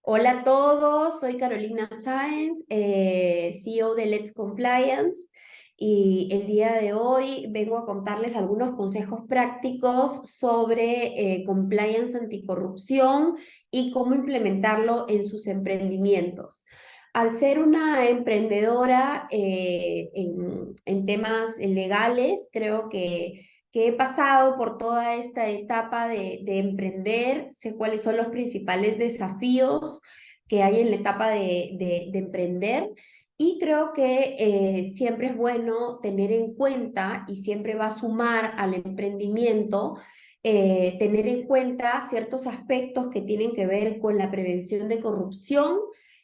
Hola a todos, soy Carolina Sáenz, CEO de Let's Compliance, y el día de hoy vengo a contarles algunos consejos prácticos sobre compliance anticorrupción y cómo implementarlo en sus emprendimientos. Al ser una emprendedora en temas legales, creo que he pasado por toda esta etapa de emprender, sé cuáles son los principales desafíos que hay en la etapa de emprender, y creo que siempre es bueno tener en cuenta y siempre va a sumar al emprendimiento. Tener en cuenta ciertos aspectos que tienen que ver con la prevención de corrupción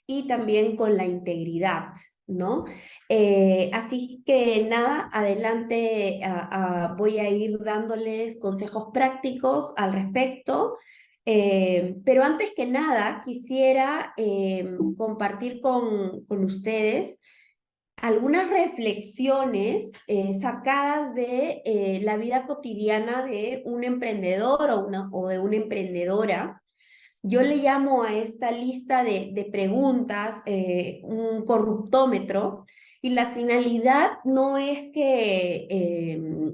y también con la integridad, ¿no? Así que nada, adelante, voy a ir dándoles consejos prácticos al respecto. Pero antes que nada, quisiera compartir con ustedes algunas reflexiones sacadas de la vida cotidiana de un emprendedor o de una emprendedora. Yo le llamo a esta lista de preguntas un corruptómetro, y la finalidad no es que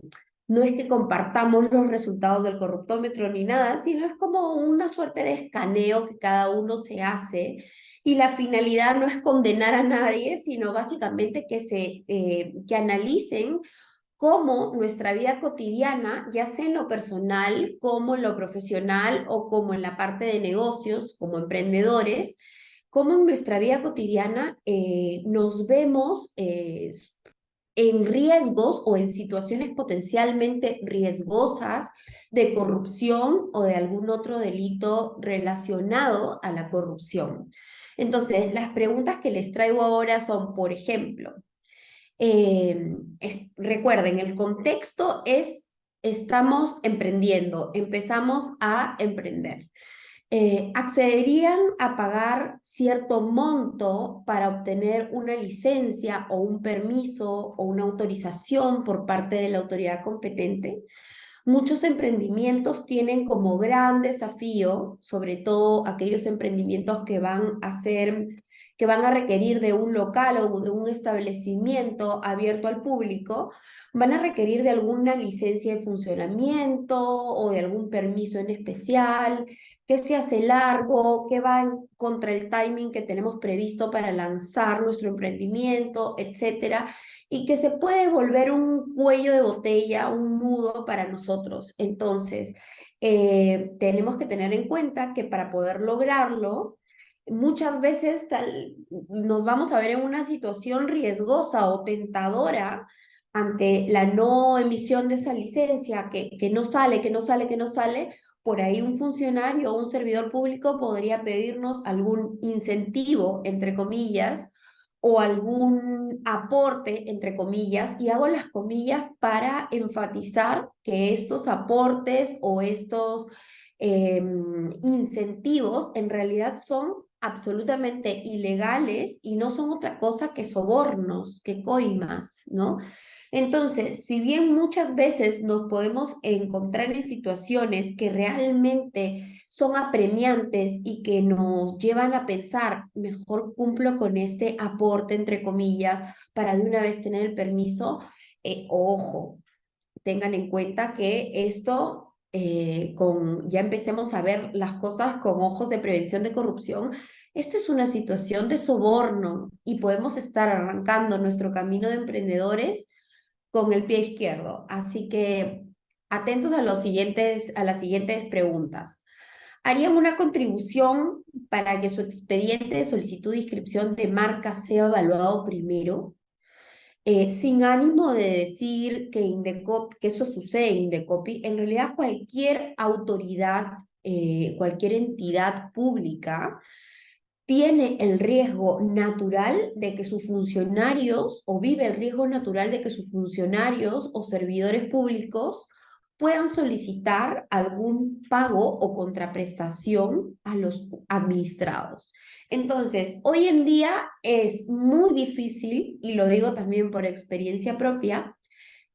compartamos los resultados del corruptómetro ni nada, sino es como una suerte de escaneo que cada uno se hace, y la finalidad no es condenar a nadie, sino básicamente que analicen cómo nuestra vida cotidiana, ya sea en lo personal, como en lo profesional o como en la parte de negocios, como emprendedores, cómo en nuestra vida cotidiana nos vemos en riesgos o en situaciones potencialmente riesgosas de corrupción o de algún otro delito relacionado a la corrupción. Entonces, las preguntas que les traigo ahora son, por ejemplo, recuerden, el contexto es, estamos emprendiendo, empezamos a emprender. ¿Accederían a pagar cierto monto para obtener una licencia o un permiso o una autorización por parte de la autoridad competente? Muchos emprendimientos tienen como gran desafío, sobre todo aquellos emprendimientos que van a requerir de un local o de un establecimiento abierto al público, van a requerir de alguna licencia de funcionamiento o de algún permiso en especial, que se hace largo, que va en contra el timing que tenemos previsto para lanzar nuestro emprendimiento, etcétera, y que se puede volver un cuello de botella, un nudo para nosotros. Entonces, tenemos que tener en cuenta que para poder lograrlo, muchas veces nos vamos a ver en una situación riesgosa o tentadora ante la no emisión de esa licencia, que no sale, que no sale, que no sale. Por ahí un funcionario o un servidor público podría pedirnos algún incentivo, entre comillas, o algún aporte, entre comillas, y hago las comillas para enfatizar que estos aportes o estos incentivos en realidad son absolutamente ilegales y no son otra cosa que sobornos, que coimas, ¿no? Entonces, si bien muchas veces nos podemos encontrar en situaciones que realmente son apremiantes y que nos llevan a pensar, mejor cumplo con este aporte, entre comillas, para de una vez tener el permiso, ojo, tengan en cuenta que esto, ya empecemos a ver las cosas con ojos de prevención de corrupción. Esto es una situación de soborno y podemos estar arrancando nuestro camino de emprendedores con el pie izquierdo. Así que atentos a a las siguientes preguntas. ¿Harían una contribución para que su expediente de solicitud de inscripción de marca sea evaluado primero? Sin ánimo de decir que que eso sucede en Indecopi, en realidad cualquier autoridad, cualquier entidad pública tiene el riesgo natural de que sus funcionarios, o vive el riesgo natural de que sus funcionarios o servidores públicos puedan solicitar algún pago o contraprestación a los administrados. Entonces, hoy en día es muy difícil, y lo digo también por experiencia propia,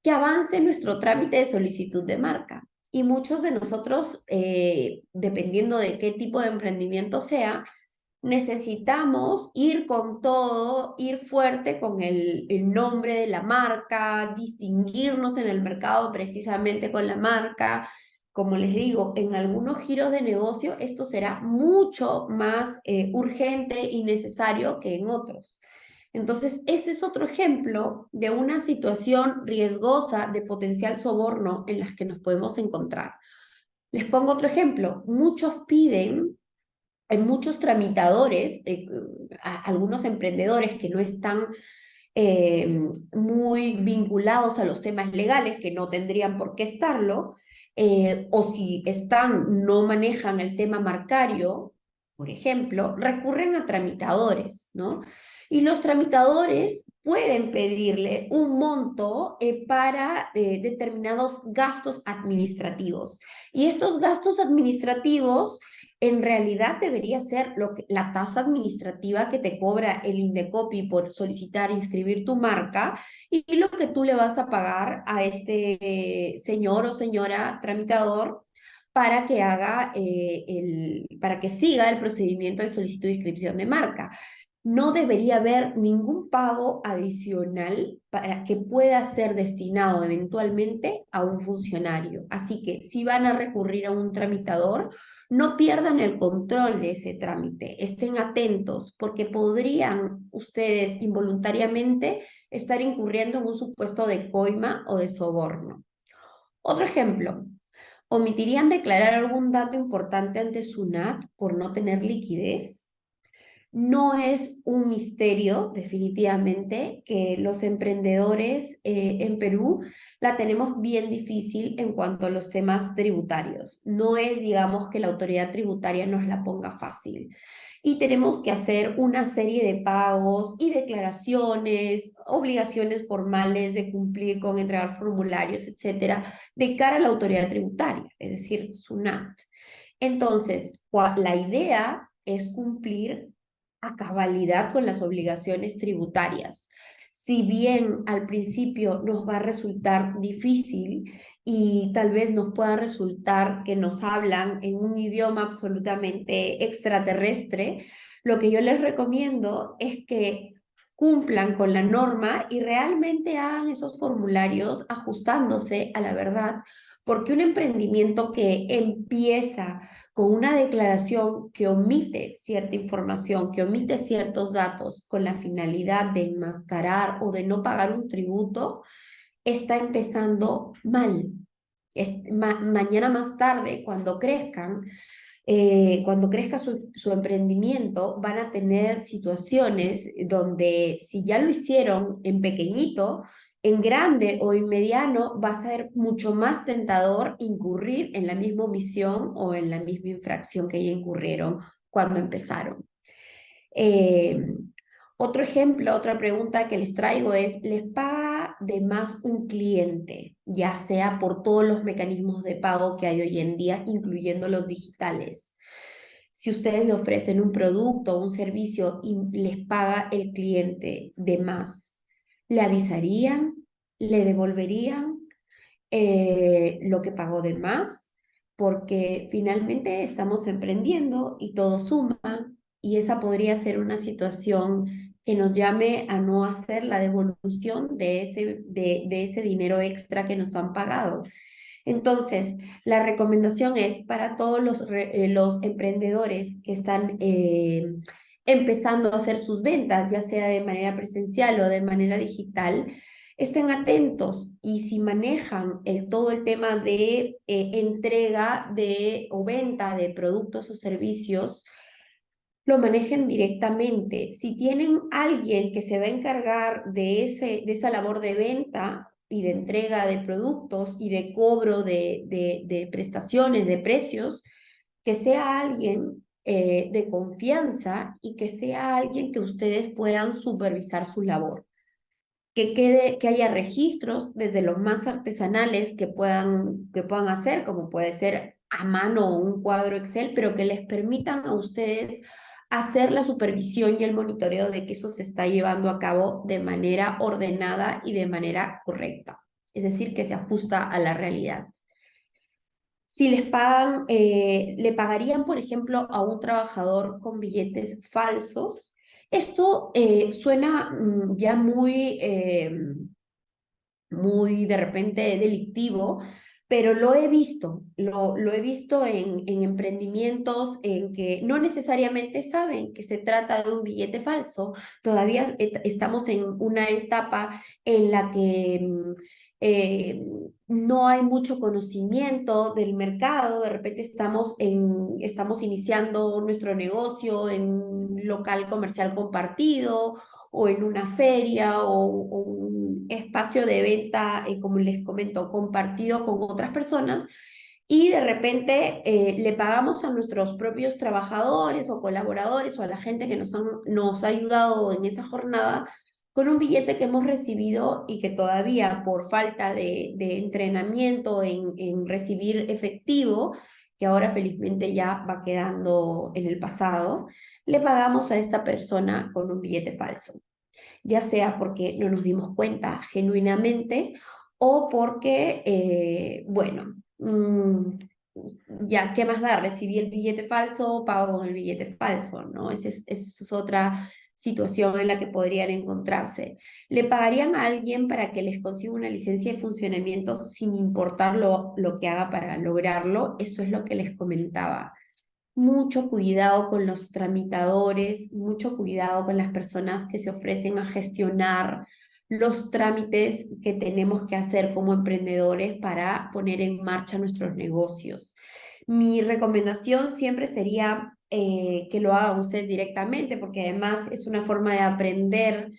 que avance nuestro trámite de solicitud de marca. Y muchos de nosotros, dependiendo de qué tipo de emprendimiento sea, necesitamos ir con todo, ir fuerte con el nombre de la marca, distinguirnos en el mercado precisamente con la marca. Como les digo, en algunos giros de negocio esto será mucho más urgente y necesario que en otros. Entonces, ese es otro ejemplo de una situación riesgosa de potencial soborno en las que nos podemos encontrar. Les pongo otro ejemplo. Muchos piden, hay muchos tramitadores, algunos emprendedores que no están muy vinculados a los temas legales, que no tendrían por qué estarlo, o si están, no manejan el tema marcario, por ejemplo, recurren a tramitadores, ¿no? Y los tramitadores pueden pedirle un monto para determinados gastos administrativos. Y estos gastos administrativos en realidad debería ser la tasa administrativa que te cobra el Indecopi por solicitar inscribir tu marca y lo que tú le vas a pagar a este señor o señora tramitador para que para que siga el procedimiento de solicitud de inscripción de marca. No debería haber ningún pago adicional para que pueda ser destinado eventualmente a un funcionario. Así que si van a recurrir a un tramitador, no pierdan el control de ese trámite, estén atentos porque podrían ustedes involuntariamente estar incurriendo en un supuesto de coima o de soborno. Otro ejemplo, omitirían declarar algún dato importante ante SUNAT por no tener liquidez. No es un misterio, definitivamente, que los emprendedores en Perú la tenemos bien difícil en cuanto a los temas tributarios. No es, digamos, que la autoridad tributaria nos la ponga fácil. Y tenemos que hacer una serie de pagos y declaraciones, obligaciones formales de cumplir con entregar formularios, etcétera, de cara a la autoridad tributaria, es decir, SUNAT. Entonces, la idea es cumplir a cabalidad con las obligaciones tributarias. Si bien al principio nos va a resultar difícil y tal vez nos pueda resultar que nos hablan en un idioma absolutamente extraterrestre, lo que yo les recomiendo es que cumplan con la norma y realmente hagan esos formularios ajustándose a la verdad, porque un emprendimiento que empieza con una declaración que omite cierta información, que omite ciertos datos con la finalidad de enmascarar o de no pagar un tributo, está empezando mal. Mañana más tarde, cuando crezca su emprendimiento, van a tener situaciones donde si ya lo hicieron en pequeñito, en grande o en mediano, va a ser mucho más tentador incurrir en la misma omisión o en la misma infracción que ya incurrieron cuando empezaron. Eh, Otro ejemplo, otra pregunta que les traigo es, ¿les paga de más un cliente, ya sea por todos los mecanismos de pago que hay hoy en día, incluyendo los digitales? Si ustedes le ofrecen un producto o un servicio y les paga el cliente de más, ¿le avisarían? ¿Le devolverían lo que pagó de más? Porque finalmente estamos emprendiendo y todo suma y esa podría ser una situación que nos llame a no hacer la devolución de ese dinero extra que nos han pagado. Entonces, la recomendación es para todos los emprendedores que están empezando a hacer sus ventas, ya sea de manera presencial o de manera digital, estén atentos y si manejan todo el tema de entrega o venta de productos o servicios, lo manejen directamente. Si tienen alguien que se va a encargar de esa labor de venta y de entrega de productos y de cobro de prestaciones, de precios, que sea alguien de confianza y que sea alguien que ustedes puedan supervisar su labor. Que haya registros desde los más artesanales que puedan hacer, como puede ser a mano o un cuadro Excel, pero que les permitan a ustedes hacer la supervisión y el monitoreo de que eso se está llevando a cabo de manera ordenada y de manera correcta, es decir, que se ajusta a la realidad. Si les pagan, le pagarían, por ejemplo, a un trabajador con billetes falsos. Esto suena ya muy de repente delictivo, pero lo he visto, lo he visto en emprendimientos en que no necesariamente saben que se trata de un billete falso. Todavía estamos en una etapa en la que eh, no hay mucho conocimiento del mercado. De repente estamos iniciando nuestro negocio en un local comercial compartido o en una feria o un espacio de venta, como les comento, compartido con otras personas, y de repente le pagamos a nuestros propios trabajadores o colaboradores o a la gente que nos ha ayudado en esa jornada con un billete que hemos recibido y que todavía por falta de entrenamiento en recibir efectivo, que ahora felizmente ya va quedando en el pasado, le pagamos a esta persona con un billete falso, ya sea porque no nos dimos cuenta genuinamente o porque, bueno, ya, ¿qué más da? Recibí el billete falso, pago con el billete falso, ¿no? Esa es otra situación en la que podrían encontrarse. ¿Le pagarían a alguien para que les consiga una licencia de funcionamiento sin importar lo que haga para lograrlo? Eso es lo que les comentaba. Mucho cuidado con los tramitadores, mucho cuidado con las personas que se ofrecen a gestionar los trámites que tenemos que hacer como emprendedores para poner en marcha nuestros negocios. Mi recomendación siempre sería que lo hagan ustedes directamente, porque además es una forma de aprender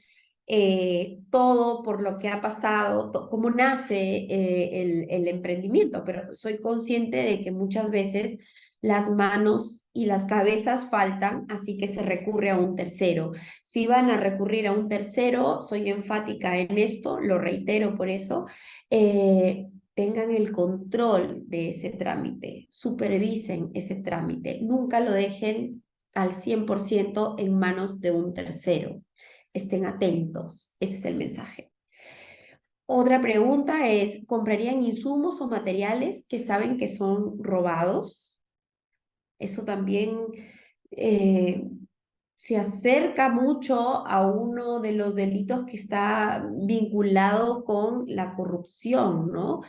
todo por lo que ha pasado, cómo nace el emprendimiento, pero soy consciente de que muchas veces las manos y las cabezas faltan, así que se recurre a un tercero. Si van a recurrir a un tercero, soy enfática en esto, lo reitero por eso, tengan el control de ese trámite, supervisen ese trámite, nunca lo dejen al 100% en manos de un tercero. Estén atentos, ese es el mensaje. Otra pregunta es, ¿comprarían insumos o materiales que saben que son robados? Eso también eh, se acerca mucho a uno de los delitos que está vinculado con la corrupción, ¿no?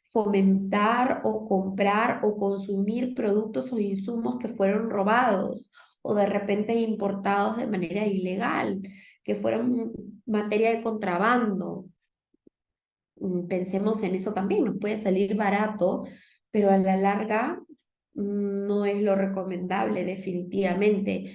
Fomentar o comprar o consumir productos o insumos que fueron robados o de repente importados de manera ilegal, que fueron materia de contrabando. Pensemos en eso también, nos puede salir barato, pero a la larga no es lo recomendable definitivamente.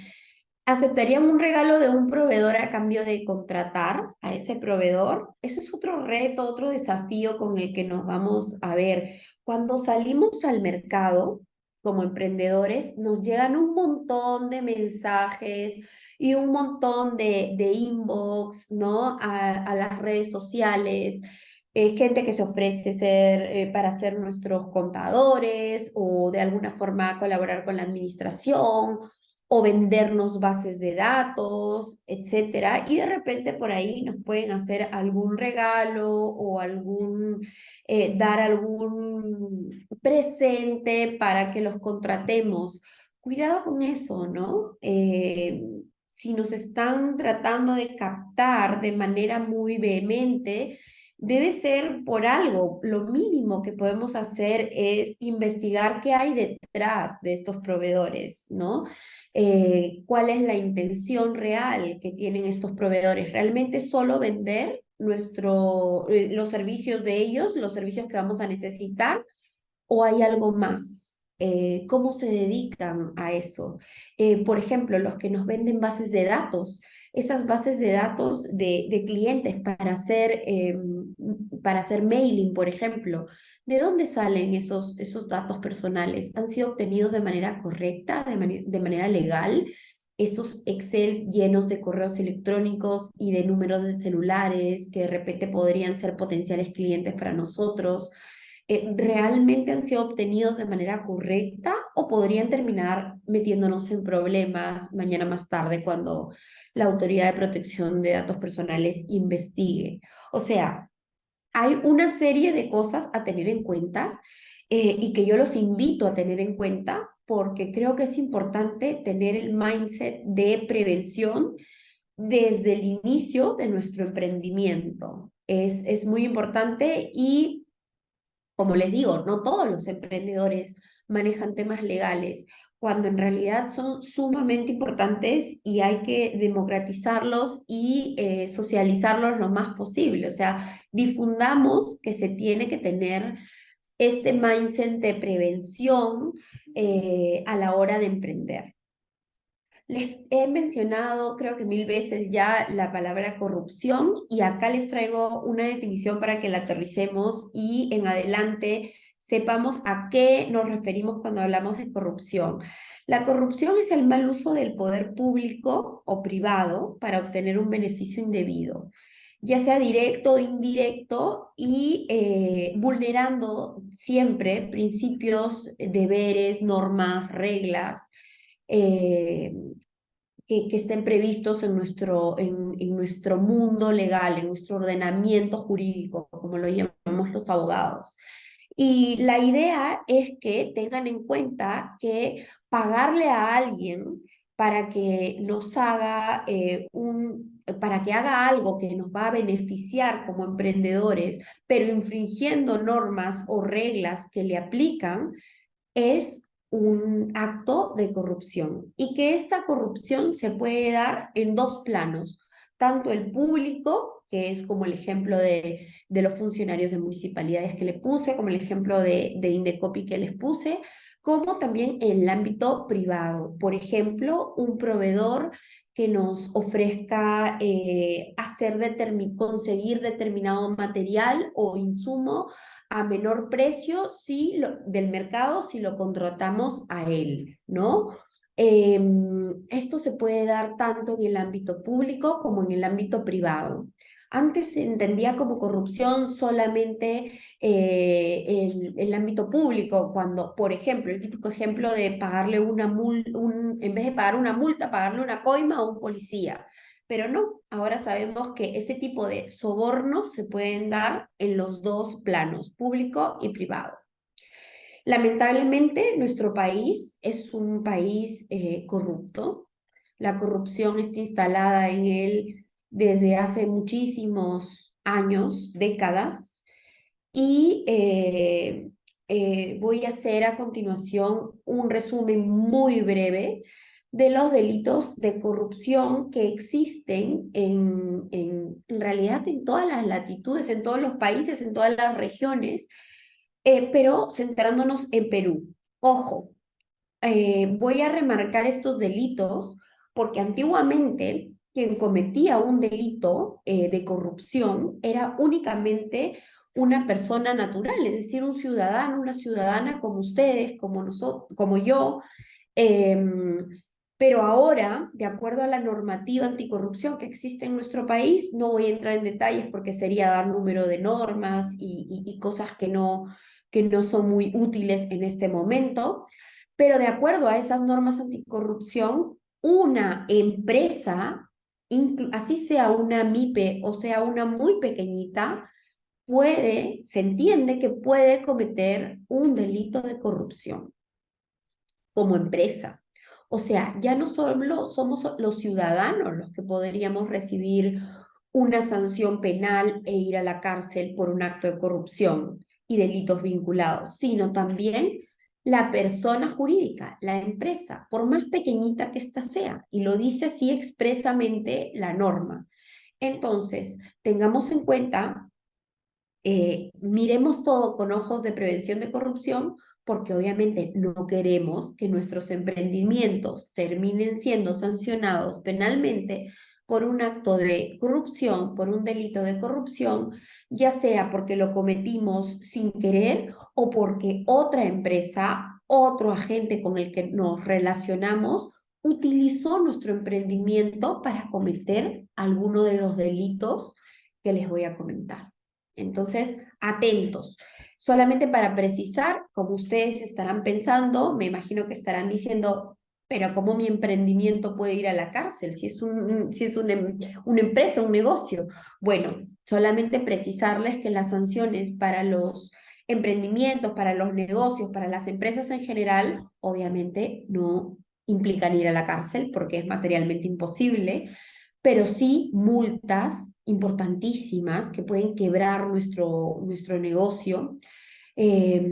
¿Aceptarían un regalo de un proveedor a cambio de contratar a ese proveedor? Eso es otro reto, otro desafío con el que nos vamos a ver. Cuando salimos al mercado como emprendedores, nos llegan un montón de mensajes y un montón de inbox, ¿no? A las redes sociales, gente que se ofrece para ser nuestros contadores o de alguna forma colaborar con la administración o vendernos bases de datos, etcétera. Y de repente por ahí nos pueden hacer algún regalo o dar algún presente para que los contratemos. Cuidado con eso, ¿no? Si nos están tratando de captar de manera muy vehemente, debe ser por algo. Lo mínimo que podemos hacer es investigar qué hay detrás de estos proveedores, ¿no? ¿Cuál es la intención real que tienen estos proveedores? ¿Realmente solo vender los servicios de ellos, los servicios que vamos a necesitar, o hay algo más? ¿Cómo se dedican a eso? Por ejemplo, los que nos venden bases de datos, esas bases de datos de clientes para hacer mailing, por ejemplo. ¿De dónde salen esos datos personales? ¿Han sido obtenidos de manera correcta, de manera legal? Esos Excel llenos de correos electrónicos y de números de celulares que de repente podrían ser potenciales clientes para nosotros, ¿realmente han sido obtenidos de manera correcta o podrían terminar metiéndonos en problemas mañana más tarde cuando la Autoridad de Protección de Datos Personales investigue? O sea, hay una serie de cosas a tener en cuenta. y que yo los invito a tener en cuenta porque creo que es importante tener el mindset de prevención desde el inicio de nuestro emprendimiento. Es muy importante y, como les digo, no todos los emprendedores manejan temas legales, cuando en realidad son sumamente importantes y hay que democratizarlos y socializarlos lo más posible. O sea, difundamos que se tiene que tener este mindset de prevención a la hora de emprender. Les he mencionado, creo que 1000 veces ya, la palabra corrupción y acá les traigo una definición para que la aterricemos y en adelante sepamos a qué nos referimos cuando hablamos de corrupción. La corrupción es el mal uso del poder público o privado para obtener un beneficio indebido, ya sea directo o indirecto, y vulnerando siempre principios, deberes, normas, reglas. eh, que estén previstos en nuestro mundo legal, en nuestro ordenamiento jurídico, como lo llamamos los abogados. Y la idea es que tengan en cuenta que pagarle a alguien para que nos haga para que haga algo que nos va a beneficiar como emprendedores, pero infringiendo normas o reglas que le aplican, es un acto de corrupción y que esta corrupción se puede dar en dos planos, tanto el público, que es como el ejemplo de los funcionarios de municipalidades que le puse, como el ejemplo de Indecopi que les puse, como también en el ámbito privado. Por ejemplo, un proveedor que nos ofrezca conseguir determinado material o insumo a menor precio del mercado si lo contratamos a él, ¿no? Esto se puede dar tanto en el ámbito público como en el ámbito privado. Antes se entendía como corrupción solamente el ámbito público, cuando, por ejemplo, el típico ejemplo de pagarle en vez de pagar una multa, pagarle una coima a un policía. Pero no, ahora sabemos que ese tipo de sobornos se pueden dar en los dos planos, público y privado. Lamentablemente, nuestro país es un país corrupto. La corrupción está instalada en él desde hace muchísimos años, décadas, y voy a hacer a continuación un resumen muy breve de los delitos de corrupción que existen en realidad en todas las latitudes, en todos los países, en todas las regiones, pero centrándonos en Perú. Ojo, voy a remarcar estos delitos porque antiguamente quien cometía un delito de corrupción era únicamente una persona natural, es decir, un ciudadano, una ciudadana como ustedes, como nosotros, como yo. em, pero ahora, de acuerdo a la normativa anticorrupción que existe en nuestro país, no voy a entrar en detalles porque sería dar número de normas y cosas que no son muy útiles en este momento, pero de acuerdo a esas normas anticorrupción, una empresa, así sea una MIPE o sea una muy pequeñita, se entiende que puede cometer un delito de corrupción como empresa. O sea, ya no solo somos los ciudadanos los que podríamos recibir una sanción penal e ir a la cárcel por un acto de corrupción y delitos vinculados, sino también la persona jurídica, la empresa, por más pequeñita que ésta sea, y lo dice así expresamente la norma. Entonces, tengamos en cuenta, miremos todo con ojos de prevención de corrupción, porque obviamente no queremos que nuestros emprendimientos terminen siendo sancionados penalmente por un acto de corrupción, por un delito de corrupción, ya sea porque lo cometimos sin querer o porque otra empresa, otro agente con el que nos relacionamos, utilizó nuestro emprendimiento para cometer alguno de los delitos que les voy a comentar. Entonces, atentos. Solamente para precisar, como ustedes estarán pensando, me imagino que estarán diciendo, pero ¿cómo mi emprendimiento puede ir a la cárcel si es una empresa, un negocio? Bueno, solamente precisarles que las sanciones para los emprendimientos, para los negocios, para las empresas en general, obviamente no implican ir a la cárcel porque es materialmente imposible, pero sí multas importantísimas que pueden quebrar nuestro negocio, eh,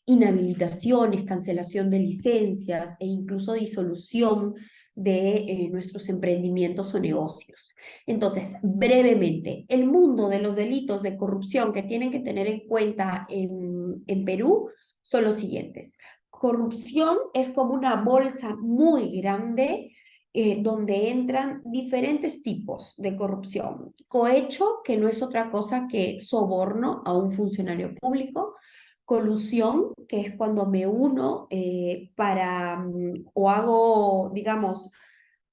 inhabilitaciones, cancelación de licencias e incluso disolución de nuestros emprendimientos o negocios. Entonces, brevemente, el mundo de los delitos de corrupción que tienen que tener en cuenta en Perú son los siguientes. Corrupción es como una bolsa muy grande donde entran diferentes tipos de corrupción. Cohecho, que no es otra cosa que soborno a un funcionario público. Colusión, que es cuando me uno o hago, digamos,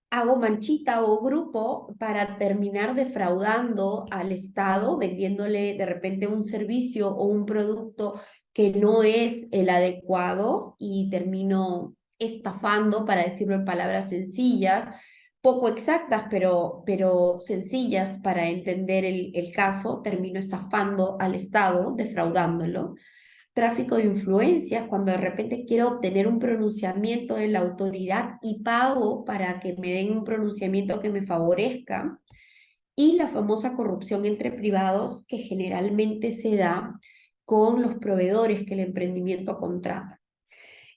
hago manchita o grupo para terminar defraudando al Estado, vendiéndole de repente un servicio o un producto que no es el adecuado y termino estafando, para decirlo en palabras sencillas, poco exactas, pero sencillas para entender el caso, termino estafando al Estado, defraudándolo. Tráfico de influencias, cuando de repente quiero obtener un pronunciamiento de la autoridad y pago para que me den un pronunciamiento que me favorezca. Y la famosa corrupción entre privados que generalmente se da con los proveedores que el emprendimiento contrata.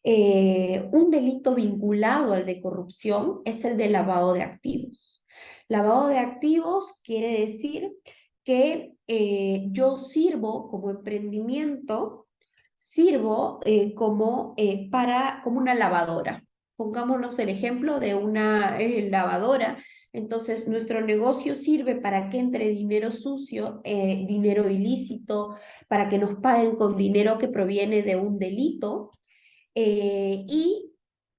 Un delito vinculado al de corrupción es el de lavado de activos. Lavado de activos quiere decir que yo sirvo como emprendimiento, sirvo como una lavadora. Pongámonos el ejemplo de una lavadora. Entonces, nuestro negocio sirve para que entre dinero sucio, dinero ilícito, para que nos paguen con dinero que proviene de un delito y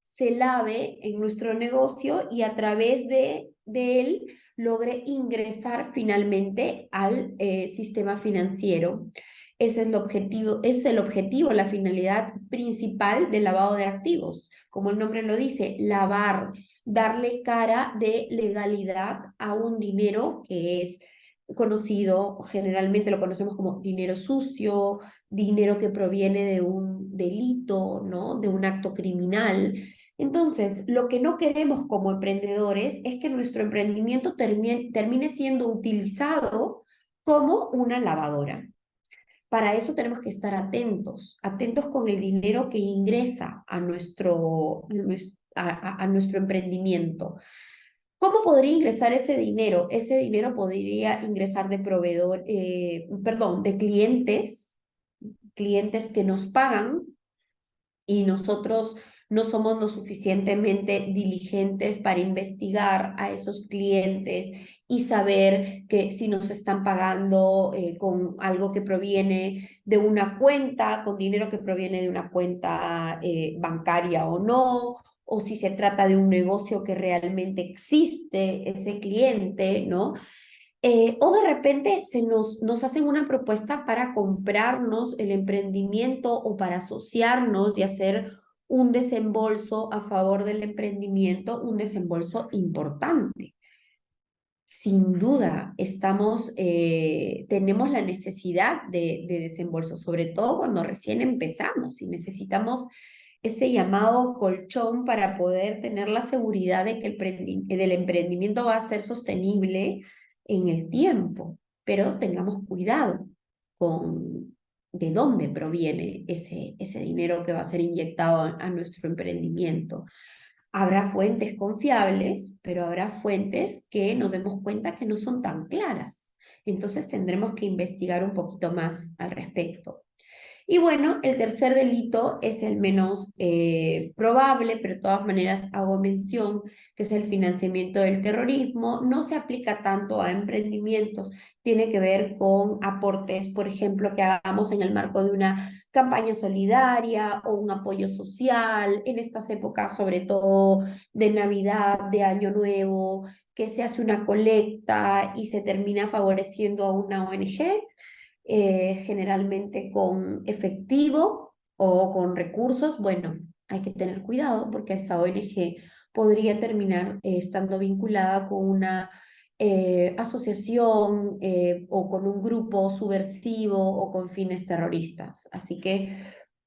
se lave en nuestro negocio y a través de él logre ingresar finalmente al sistema financiero. Ese es el objetivo, la finalidad principal del lavado de activos. Como el nombre lo dice, lavar, darle cara de legalidad a un dinero que es conocido, generalmente lo conocemos como dinero sucio, dinero que proviene de un delito, ¿no? De un acto criminal. Entonces, lo que no queremos como emprendedores es que nuestro emprendimiento termine siendo utilizado como una lavadora. Para eso tenemos que estar atentos, atentos con el dinero que ingresa a nuestro emprendimiento. ¿Cómo podría ingresar ese dinero? Ese dinero podría ingresar de perdón, de clientes que nos pagan y nosotros no somos lo suficientemente diligentes para investigar a esos clientes y saber que si nos están pagando con algo que proviene de una cuenta, con dinero que proviene de una cuenta bancaria o no, o si se trata de un negocio que realmente existe ese cliente, ¿no? O de repente nos hacen una propuesta para comprarnos el emprendimiento o para asociarnos y hacer un desembolso a favor del emprendimiento, un desembolso importante. Sin duda, tenemos la necesidad de desembolso, sobre todo cuando recién empezamos y necesitamos ese llamado colchón para poder tener la seguridad de que del emprendimiento va a ser sostenible en el tiempo, pero tengamos cuidado con de dónde proviene ese dinero que va a ser inyectado a nuestro emprendimiento. Habrá fuentes confiables, pero habrá fuentes que nos demos cuenta que no son tan claras. Entonces tendremos que investigar un poquito más al respecto. Y bueno, el tercer delito es el menos probable, pero de todas maneras hago mención, que es el financiamiento del terrorismo. No se aplica tanto a emprendimientos, tiene que ver con aportes, por ejemplo, que hagamos en el marco de una campaña solidaria o un apoyo social, en estas épocas, sobre todo de Navidad, de Año Nuevo, que se hace una colecta y se termina favoreciendo a una ONG generalmente con efectivo o con recursos. Bueno, hay que tener cuidado porque esa ONG podría terminar estando vinculada con una asociación o con un grupo subversivo o con fines terroristas. Así que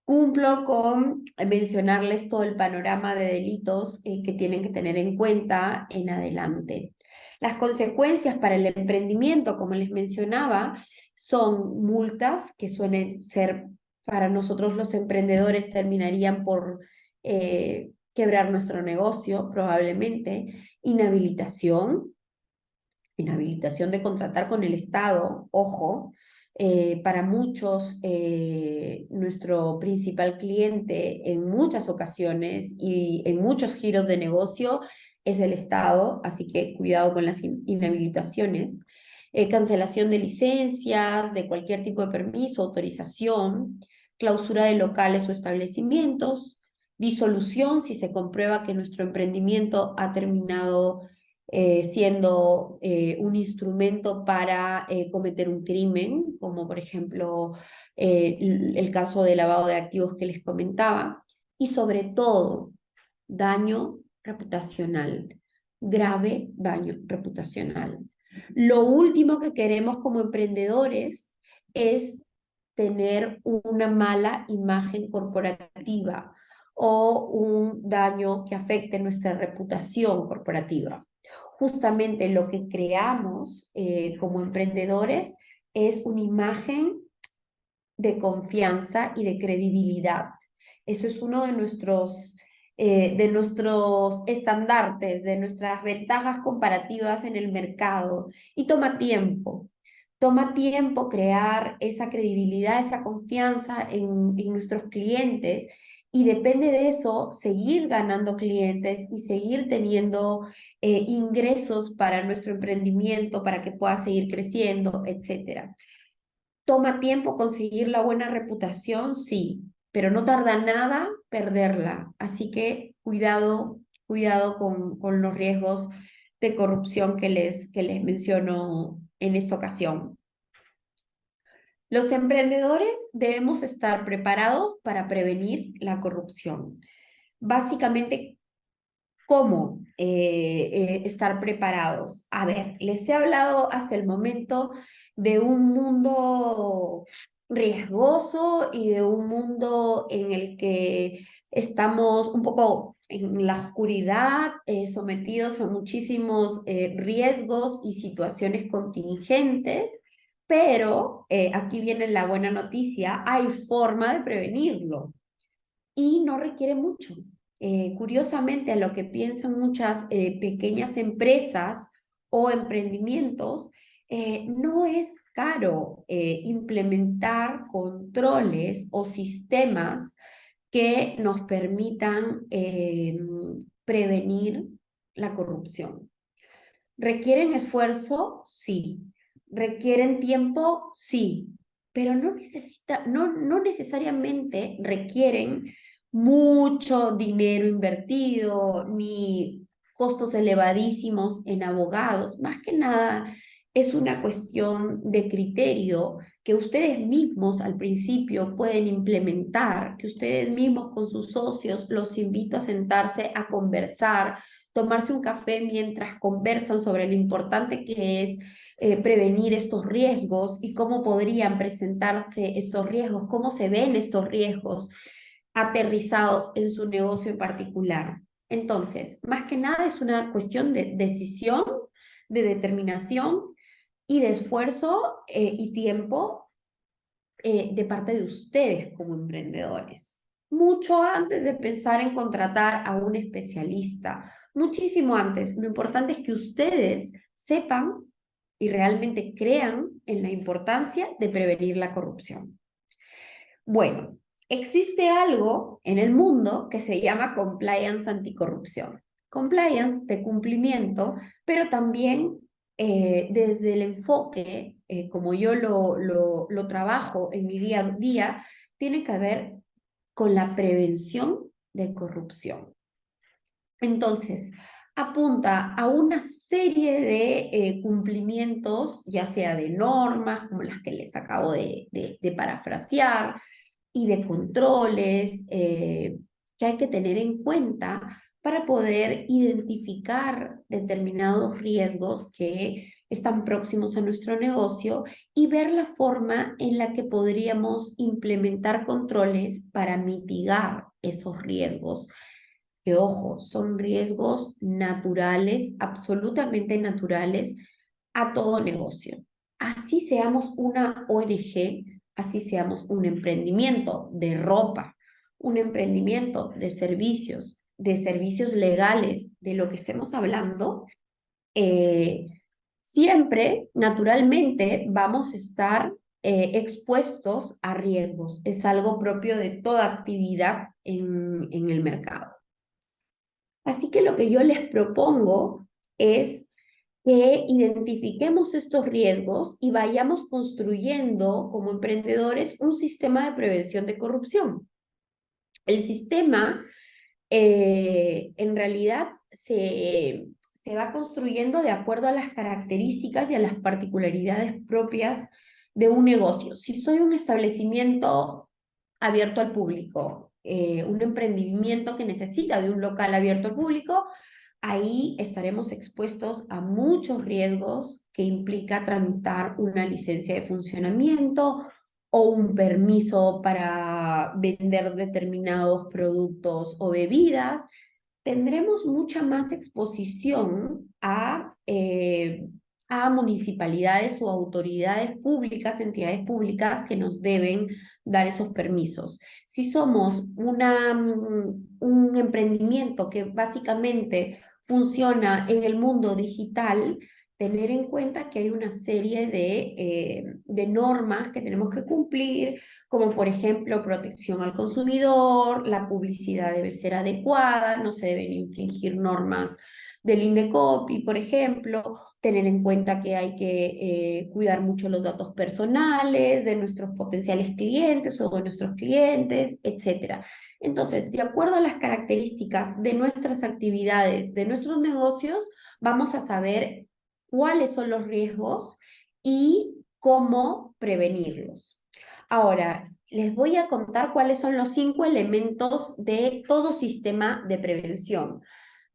cumplo con mencionarles todo el panorama de delitos que tienen que tener en cuenta en adelante. Las consecuencias para el emprendimiento, como les mencionaba, son multas que suelen ser para nosotros los emprendedores, terminarían por quebrar nuestro negocio probablemente, inhabilitación, inhabilitación de contratar con el Estado, ojo, para muchos, nuestro principal cliente en muchas ocasiones y en muchos giros de negocio es el Estado, así que cuidado con las inhabilitaciones. Cancelación de licencias, de cualquier tipo de permiso, autorización, clausura de locales o establecimientos, disolución si se comprueba que nuestro emprendimiento ha terminado siendo un instrumento para cometer un crimen, como por ejemplo el caso de lavado de activos que les comentaba, y sobre todo daño reputacional, grave daño reputacional. Lo último que queremos como emprendedores es tener una mala imagen corporativa o un daño que afecte nuestra reputación corporativa. Justamente lo que creamos como emprendedores es una imagen de confianza y de credibilidad. Eso es uno de nuestros estandartes, de nuestras ventajas comparativas en el mercado. Y toma tiempo. Toma tiempo crear esa credibilidad, esa confianza en nuestros clientes y depende de eso seguir ganando clientes y seguir teniendo ingresos para nuestro emprendimiento, para que pueda seguir creciendo, etcétera. ¿Toma tiempo conseguir la buena reputación? Sí, pero no tarda nada perderla. Así que cuidado, cuidado con los riesgos de corrupción que les menciono en esta ocasión. Los emprendedores debemos estar preparados para prevenir la corrupción. Básicamente, ¿cómo estar preparados? A ver, les he hablado hasta el momento de un mundo riesgoso y de un mundo en el que estamos un poco en la oscuridad, sometidos a muchísimos riesgos y situaciones contingentes, pero aquí viene la buena noticia, hay forma de prevenirlo y no requiere mucho. Curiosamente, a lo que piensan muchas pequeñas empresas o emprendimientos, no es caro implementar controles o sistemas que nos permitan prevenir la corrupción. ¿Requieren esfuerzo? Sí. ¿Requieren tiempo? Sí. Pero no necesariamente requieren mucho dinero invertido ni costos elevadísimos en abogados. Más que nada es una cuestión de criterio que ustedes mismos al principio pueden implementar, que ustedes mismos con sus socios los invito a sentarse a conversar, tomarse un café mientras conversan sobre lo importante que es prevenir estos riesgos y cómo podrían presentarse estos riesgos, cómo se ven estos riesgos aterrizados en su negocio en particular. Entonces, más que nada es una cuestión de decisión, de determinación y de esfuerzo y tiempo de parte de ustedes como emprendedores. Mucho antes de pensar en contratar a un especialista, muchísimo antes. Lo importante es que ustedes sepan y realmente crean en la importancia de prevenir la corrupción. Bueno, existe algo en el mundo que se llama compliance anticorrupción. Compliance de cumplimiento, pero también desde el enfoque, como yo lo trabajo en mi día a día, tiene que ver con la prevención de corrupción. Entonces, apunta a una serie de cumplimientos, ya sea de normas, como las que les acabo de parafrasear, y de controles que hay que tener en cuenta para poder identificar determinados riesgos que están próximos a nuestro negocio y ver la forma en la que podríamos implementar controles para mitigar esos riesgos. Que ojo, son riesgos naturales, absolutamente naturales a todo negocio. Así seamos una ONG, así seamos un emprendimiento de ropa, un emprendimiento de servicios legales, de lo que estemos hablando, eh, siempre, naturalmente, vamos a estar expuestos a riesgos. Es algo propio de toda actividad en el mercado. Así que lo que yo les propongo es que identifiquemos estos riesgos y vayamos construyendo como emprendedores un sistema de prevención de corrupción. El sistema en realidad se va construyendo de acuerdo a las características y a las particularidades propias de un negocio. Si soy un establecimiento abierto al público, un emprendimiento que necesita de un local abierto al público, ahí estaremos expuestos a muchos riesgos que implica tramitar una licencia de funcionamiento o un permiso para vender determinados productos o bebidas. Tendremos mucha más exposición a municipalidades o autoridades públicas, entidades públicas que nos deben dar esos permisos. Si somos un emprendimiento que básicamente funciona en el mundo digital, tener en cuenta que hay una serie de normas que tenemos que cumplir, como por ejemplo protección al consumidor, la publicidad debe ser adecuada, no se deben infringir normas del INDECOPI, por ejemplo, tener en cuenta que hay que cuidar mucho los datos personales de nuestros potenciales clientes o de nuestros clientes, etc. Entonces, de acuerdo a las características de nuestras actividades, de nuestros negocios, vamos a saber cuáles son los riesgos y cómo prevenirlos. Ahora, les voy a contar cuáles son los 5 elementos de todo sistema de prevención.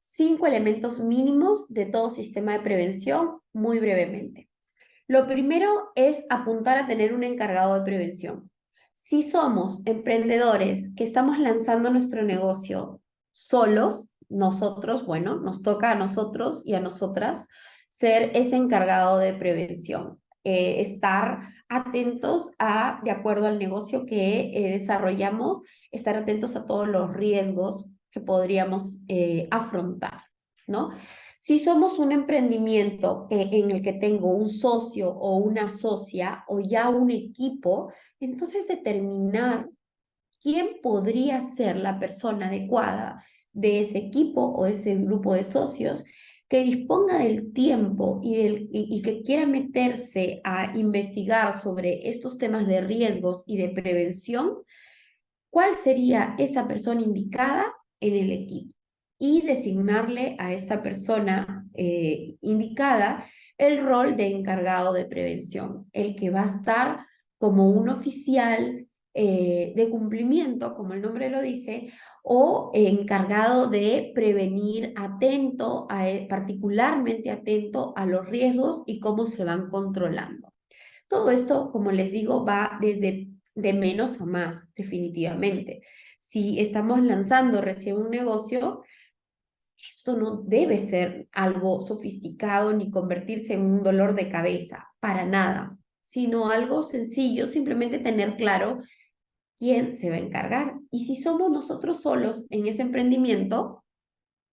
5 elementos mínimos de todo sistema de prevención, muy brevemente. Lo primero es apuntar a tener un encargado de prevención. Si somos emprendedores que estamos lanzando nuestro negocio solos, nosotros, bueno, nos toca a nosotros y a nosotras ser ese encargado de prevención. Estar atentos de acuerdo al negocio que desarrollamos, estar atentos a todos los riesgos que podríamos afrontar, ¿no? Si somos un emprendimiento en el que tengo un socio o una socia o ya un equipo, entonces determinar quién podría ser la persona adecuada de ese equipo o ese grupo de socios que disponga del tiempo y que quiera meterse a investigar sobre estos temas de riesgos y de prevención, ¿cuál sería esa persona indicada en el equipo? Y designarle a esta persona indicada el rol de encargado de prevención, el que va a estar como un oficial de cumplimiento, como el nombre lo dice, o encargado de prevenir, particularmente atento a los riesgos y cómo se van controlando. Todo esto, como les digo, va desde de menos a más, definitivamente. Si estamos lanzando recién un negocio, esto no debe ser algo sofisticado ni convertirse en un dolor de cabeza, para nada, sino algo sencillo, simplemente tener claro quién se va a encargar. Y si somos nosotros solos en ese emprendimiento,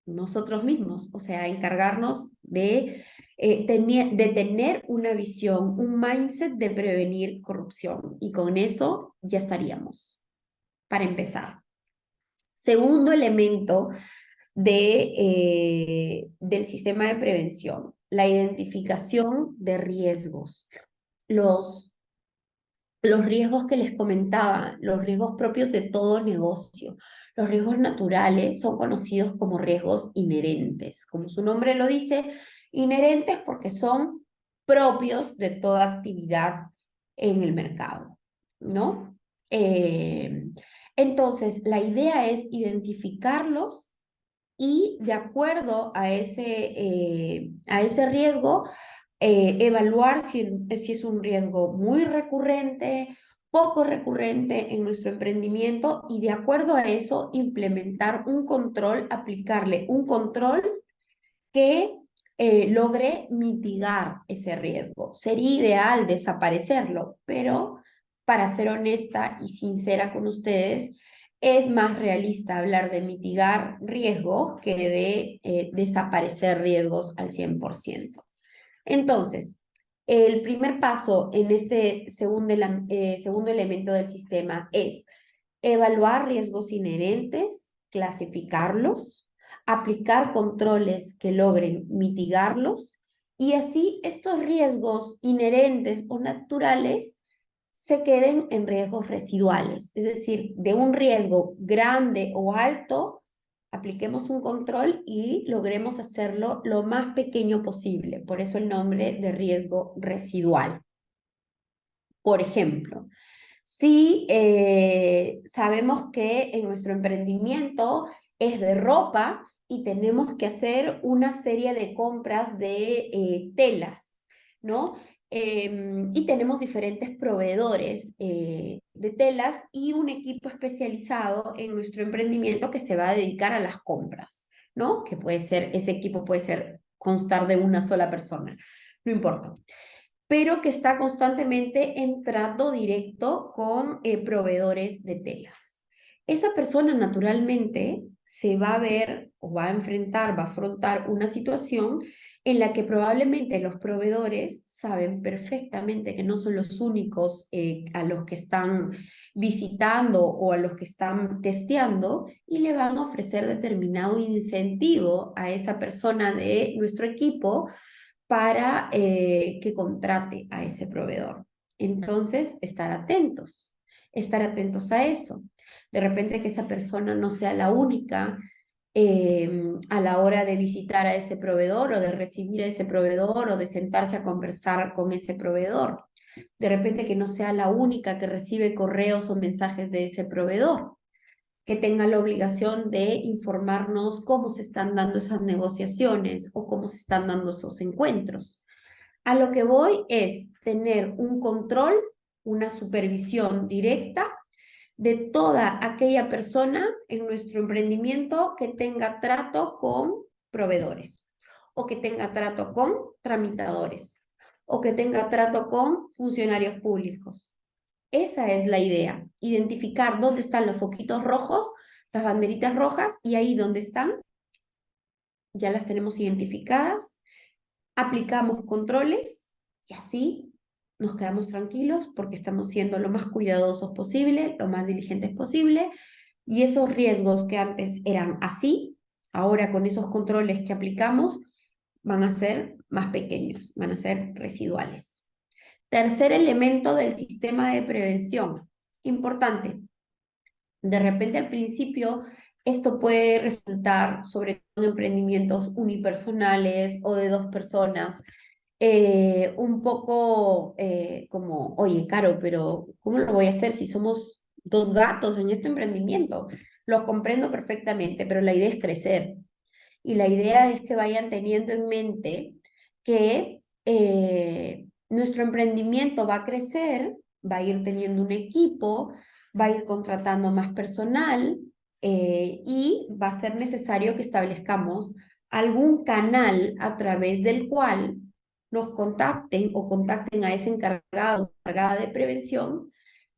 nosotros mismos, o sea, encargarnos de tener una visión, un mindset de prevenir corrupción. Y con eso ya estaríamos, para empezar. Segundo elemento del sistema de prevención, la identificación de riesgos. Los riesgos que les comentaba, los riesgos propios de todo negocio. Los riesgos naturales son conocidos como riesgos inherentes. Como su nombre lo dice, inherentes porque son propios de toda actividad en el mercado, ¿no? Entonces, la idea es identificarlos y de acuerdo a ese riesgo, evaluar si es un riesgo muy recurrente, poco recurrente en nuestro emprendimiento y de acuerdo a eso implementar un control, aplicarle un control que logre mitigar ese riesgo. Sería ideal desaparecerlo, pero para ser honesta y sincera con ustedes, es más realista hablar de mitigar riesgos que de desaparecer riesgos al 100%. Entonces, el primer paso en este segundo elemento del sistema es evaluar riesgos inherentes, clasificarlos, aplicar controles que logren mitigarlos y así estos riesgos inherentes o naturales se queden en riesgos residuales, es decir, de un riesgo grande o alto, apliquemos un control y logremos hacerlo lo más pequeño posible, por eso el nombre de riesgo residual. Por ejemplo, si sabemos que en nuestro emprendimiento es de ropa y tenemos que hacer una serie de compras de telas, ¿no? Y tenemos diferentes proveedores de telas y un equipo especializado en nuestro emprendimiento que se va a dedicar a las compras, ¿no? Que puede ser, ese equipo puede ser constar de una sola persona, no importa, pero que está constantemente en trato directo con proveedores de telas. Esa persona naturalmente se va a ver o va a enfrentar, va a afrontar una situación en la que probablemente los proveedores saben perfectamente que no son los únicos a los que están visitando o a los que están testeando y le van a ofrecer determinado incentivo a esa persona de nuestro equipo para que contrate a ese proveedor. Entonces, estar atentos a eso. De repente que esa persona no sea la única a la hora de visitar a ese proveedor o de recibir a ese proveedor o de sentarse a conversar con ese proveedor. De repente que no sea la única que recibe correos o mensajes de ese proveedor, que tenga la obligación de informarnos cómo se están dando esas negociaciones o cómo se están dando esos encuentros. A lo que voy es tener un control, una supervisión directa de toda aquella persona en nuestro emprendimiento que tenga trato con proveedores o que tenga trato con tramitadores o que tenga trato con funcionarios públicos. Esa es la idea, identificar dónde están los foquitos rojos, las banderitas rojas y ahí donde están, ya las tenemos identificadas, aplicamos controles y así nos quedamos tranquilos porque estamos siendo lo más cuidadosos posible, lo más diligentes posible y esos riesgos que antes eran así, ahora con esos controles que aplicamos van a ser más pequeños, van a ser residuales. Tercer elemento del sistema de prevención, importante. De repente al principio esto puede resultar, sobre todo en emprendimientos unipersonales o de dos personas, un poco como, oye, Caro, pero ¿cómo lo voy a hacer si somos dos gatos en este emprendimiento? Los comprendo perfectamente, pero la idea es crecer. Y la idea es que vayan teniendo en mente que nuestro emprendimiento va a crecer, va a ir teniendo un equipo, va a ir contratando más personal y va a ser necesario que establezcamos algún canal a través del cual nos contacten o contacten a ese encargado o encargada de prevención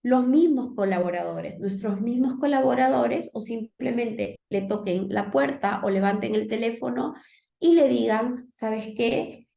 los mismos colaboradores, nuestros mismos colaboradores, o simplemente le toquen la puerta o levanten el teléfono y le digan, ¿sabes qué?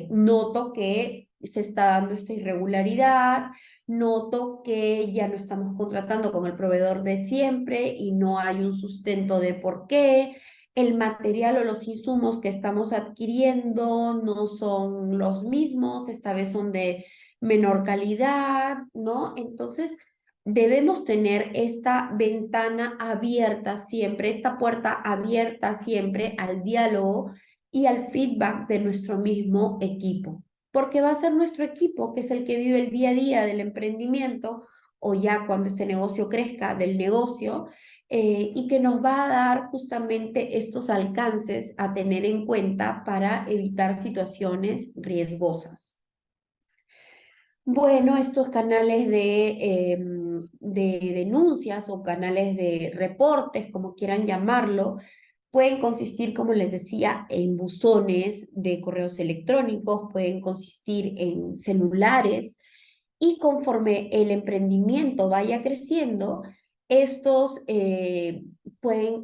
Noto que se está dando esta irregularidad, noto que ya no estamos contratando con el proveedor de siempre y no hay un sustento de por qué. El material o los insumos que estamos adquiriendo no son los mismos, esta vez son de menor calidad, ¿no? Entonces, debemos tener esta ventana abierta siempre, esta puerta abierta siempre al diálogo y al feedback de nuestro mismo equipo, porque va a ser nuestro equipo que es el que vive el día a día del emprendimiento o ya cuando este negocio crezca del negocio, y que nos va a dar justamente estos alcances a tener en cuenta para evitar situaciones riesgosas. Bueno, estos canales de denuncias o canales de reportes, como quieran llamarlo, pueden consistir, como les decía, en buzones de correos electrónicos, pueden consistir en celulares y conforme el emprendimiento vaya creciendo, estos pueden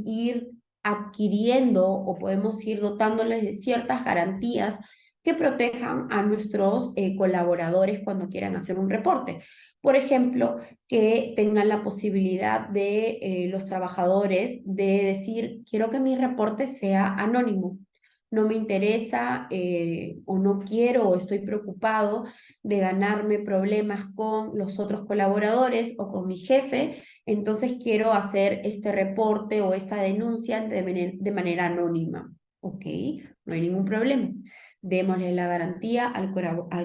ir adquiriendo o podemos ir dotándoles de ciertas garantías que protejan a nuestros colaboradores cuando quieran hacer un reporte. Por ejemplo, que tengan la posibilidad de los trabajadores de decir, quiero que mi reporte sea anónimo. No me interesa o no quiero o estoy preocupado de ganarme problemas con los otros colaboradores o con mi jefe, entonces quiero hacer este reporte o esta denuncia de manera anónima. Ok, no hay ningún problema. Démosle la garantía al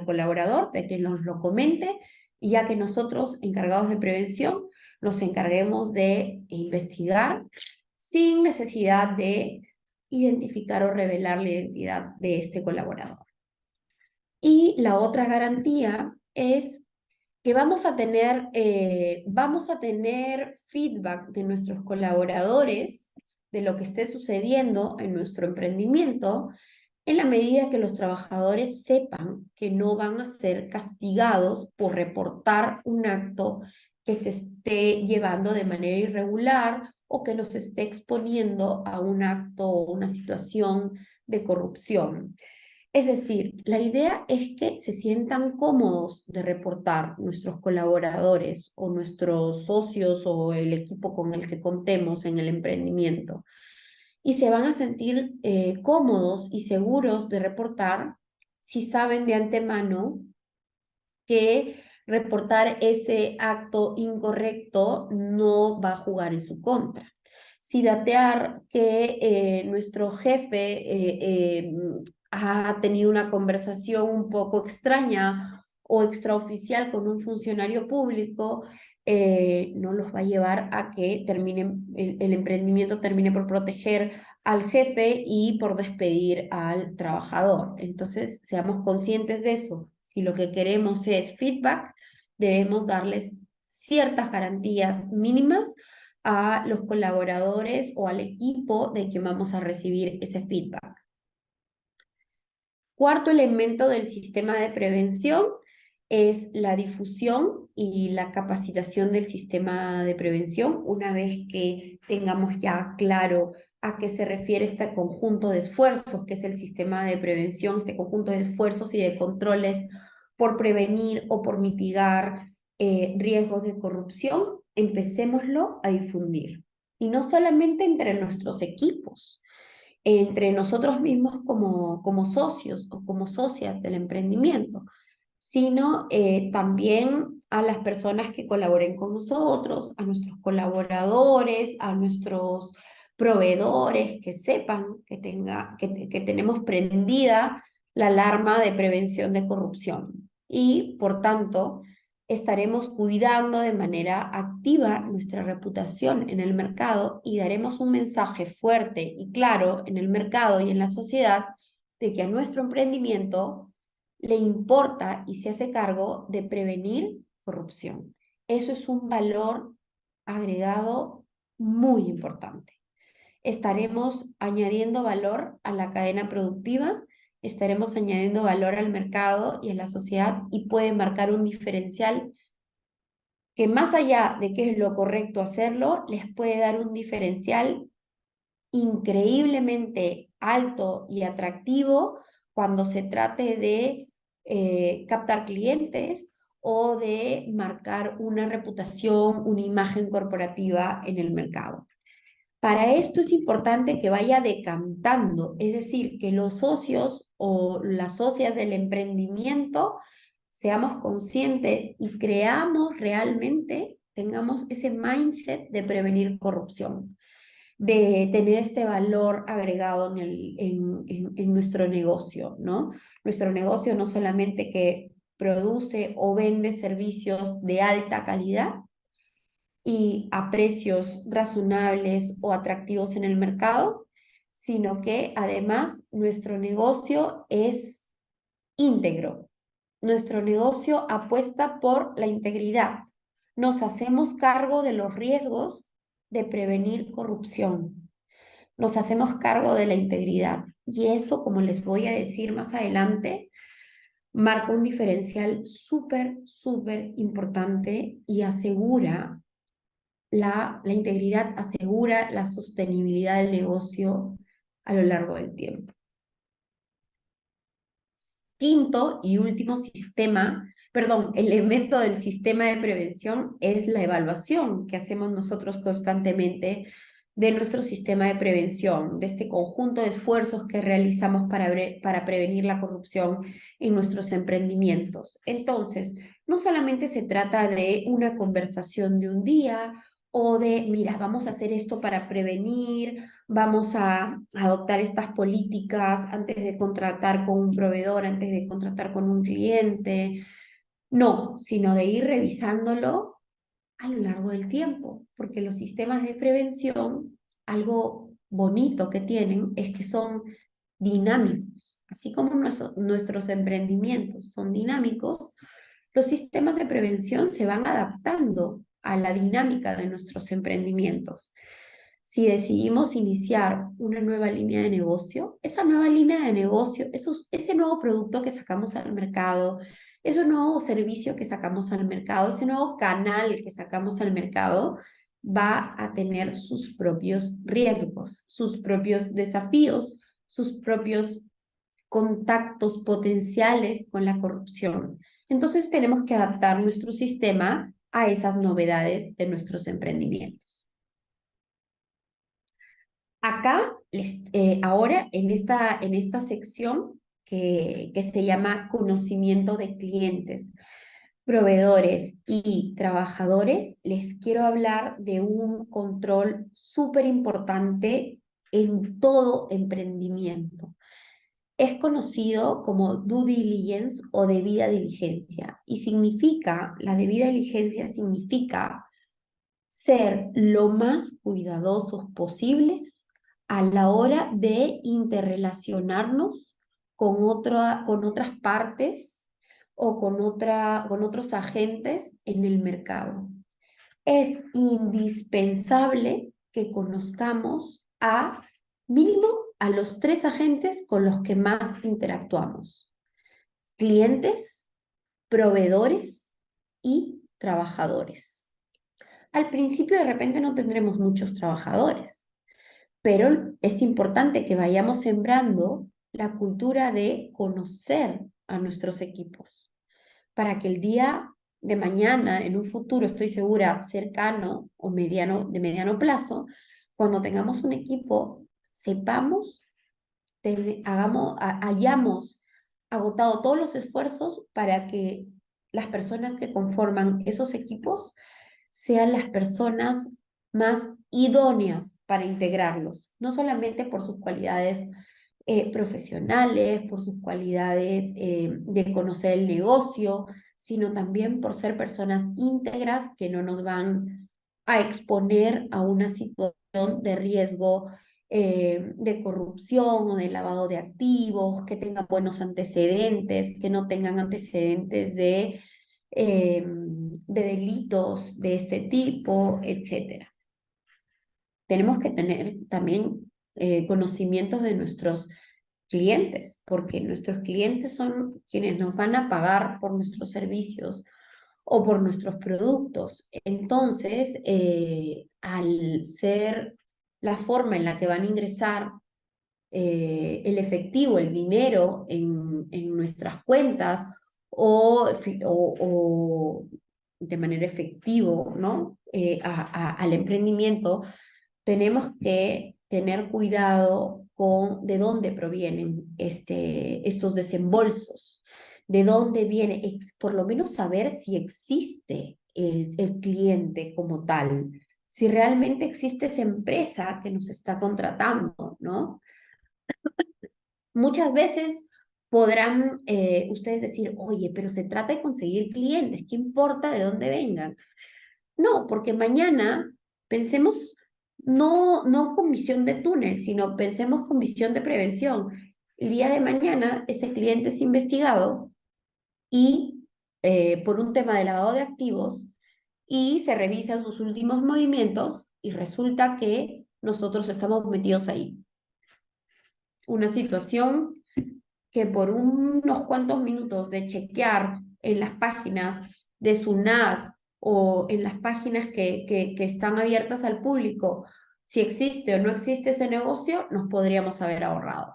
colaborador de que nos lo comente y ya que nosotros, encargados de prevención, nos encarguemos de investigar sin necesidad de identificar o revelar la identidad de este colaborador. Y la otra garantía es que vamos a tener feedback de nuestros colaboradores de lo que esté sucediendo en nuestro emprendimiento en la medida que los trabajadores sepan que no van a ser castigados por reportar un acto que se esté llevando de manera irregular o que los esté exponiendo a un acto o una situación de corrupción. Es decir, la idea es que se sientan cómodos de reportar nuestros colaboradores o nuestros socios o el equipo con el que contemos en el emprendimiento y se van a sentir cómodos y seguros de reportar si saben de antemano que reportar ese acto incorrecto no va a jugar en su contra. Si datear que nuestro jefe ha tenido una conversación un poco extraña o extraoficial con un funcionario público, no los va a llevar a que el emprendimiento termine por proteger al jefe y por despedir al trabajador. Entonces, seamos conscientes de eso. Si lo que queremos es feedback, debemos darles ciertas garantías mínimas a los colaboradores o al equipo de quien vamos a recibir ese feedback. Cuarto elemento del sistema de prevención es la difusión y la capacitación del sistema de prevención. Una vez que tengamos ya claro a qué se refiere este conjunto de esfuerzos, que es el sistema de prevención, este conjunto de esfuerzos y de controles por prevenir o por mitigar riesgos de corrupción, empecémoslo a difundir. Y no solamente entre nuestros equipos, entre nosotros mismos como socios o como socias del emprendimiento, sino también a las personas que colaboren con nosotros, a nuestros colaboradores, a nuestros proveedores, que sepan que tenemos prendida la alarma de prevención de corrupción. Y, por tanto, estaremos cuidando de manera activa nuestra reputación en el mercado y daremos un mensaje fuerte y claro en el mercado y en la sociedad de que a nuestro emprendimiento le importa y se hace cargo de prevenir corrupción. Eso es un valor agregado muy importante. Estaremos añadiendo valor a la cadena productiva, estaremos añadiendo valor al mercado y a la sociedad y puede marcar un diferencial que más allá de qué es lo correcto hacerlo, les puede dar un diferencial increíblemente alto y atractivo cuando se trate de captar clientes o de marcar una reputación, una imagen corporativa en el mercado. Para esto es importante que vaya decantando, es decir, que los socios o las socias del emprendimiento seamos conscientes y creamos realmente, tengamos ese mindset de prevenir corrupción, de tener este valor agregado en nuestro negocio, ¿no? Nuestro negocio no solamente que produce o vende servicios de alta calidad, y a precios razonables o atractivos en el mercado, sino que además nuestro negocio es íntegro. Nuestro negocio apuesta por la integridad. Nos hacemos cargo de los riesgos de prevenir corrupción. Nos hacemos cargo de la integridad. Y eso, como les voy a decir más adelante, marca un diferencial súper, súper importante y asegura la integridad, asegura la sostenibilidad del negocio a lo largo del tiempo. Quinto y último elemento del sistema de prevención es la evaluación que hacemos nosotros constantemente de nuestro sistema de prevención, de este conjunto de esfuerzos que realizamos para prevenir la corrupción en nuestros emprendimientos. Entonces, no solamente se trata de una conversación de un día o de, mira, vamos a hacer esto para prevenir, vamos a adoptar estas políticas antes de contratar con un proveedor, antes de contratar con un cliente. No, sino de ir revisándolo a lo largo del tiempo, porque los sistemas de prevención, algo bonito que tienen es que son dinámicos, así como nuestros emprendimientos son dinámicos, los sistemas de prevención se van adaptando a la dinámica de nuestros emprendimientos. Si decidimos iniciar una nueva línea de negocio, esa nueva línea de negocio, ese nuevo producto que sacamos al mercado, ese nuevo servicio que sacamos al mercado, ese nuevo canal que sacamos al mercado, va a tener sus propios riesgos, sus propios desafíos, sus propios contactos potenciales con la corrupción. Entonces tenemos que adaptar nuestro sistema a esas novedades de nuestros emprendimientos. Acá, ahora, en esta sección que se llama conocimiento de clientes, proveedores y trabajadores, les quiero hablar de un control súper importante en todo emprendimiento. Es conocido como due diligence o debida diligencia y significa, la debida diligencia significa ser lo más cuidadosos posibles a la hora de interrelacionarnos con otras partes o con otros agentes en el mercado. Es indispensable que conozcamos mínimo a los tres agentes con los que más interactuamos: clientes, proveedores y trabajadores. Al principio de repente no tendremos muchos trabajadores, pero es importante que vayamos sembrando la cultura de conocer a nuestros equipos para que el día de mañana, en un futuro, estoy segura, cercano o de mediano plazo, cuando tengamos un equipo, sepamos, hayamos agotado todos los esfuerzos para que las personas que conforman esos equipos sean las personas más idóneas para integrarlos, no solamente por sus cualidades profesionales, por sus cualidades de conocer el negocio, sino también por ser personas íntegras que no nos van a exponer a una situación de riesgo de corrupción o de lavado de activos, que tengan buenos antecedentes, que no tengan antecedentes de delitos de este tipo, etcétera. Tenemos que tener también conocimientos de nuestros clientes, porque nuestros clientes son quienes nos van a pagar por nuestros servicios o por nuestros productos. Entonces, al ser la forma en la que van a ingresar el efectivo, el dinero en nuestras cuentas o de manera efectiva, ¿no? Al emprendimiento, tenemos que tener cuidado con de dónde provienen estos desembolsos, de dónde viene, por lo menos saber si existe el cliente como tal, si realmente existe esa empresa que nos está contratando, ¿no? Muchas veces podrán ustedes decir, oye, pero se trata de conseguir clientes, ¿qué importa de dónde vengan? No, porque mañana pensemos no con visión de túnel, sino pensemos con visión de prevención. El día de mañana ese cliente es investigado y por un tema de lavado de activos y se revisan sus últimos movimientos y resulta que nosotros estamos metidos ahí. Una situación que por unos cuantos minutos de chequear en las páginas de SUNAT o en las páginas que están abiertas al público, si existe o no existe ese negocio, nos podríamos haber ahorrado.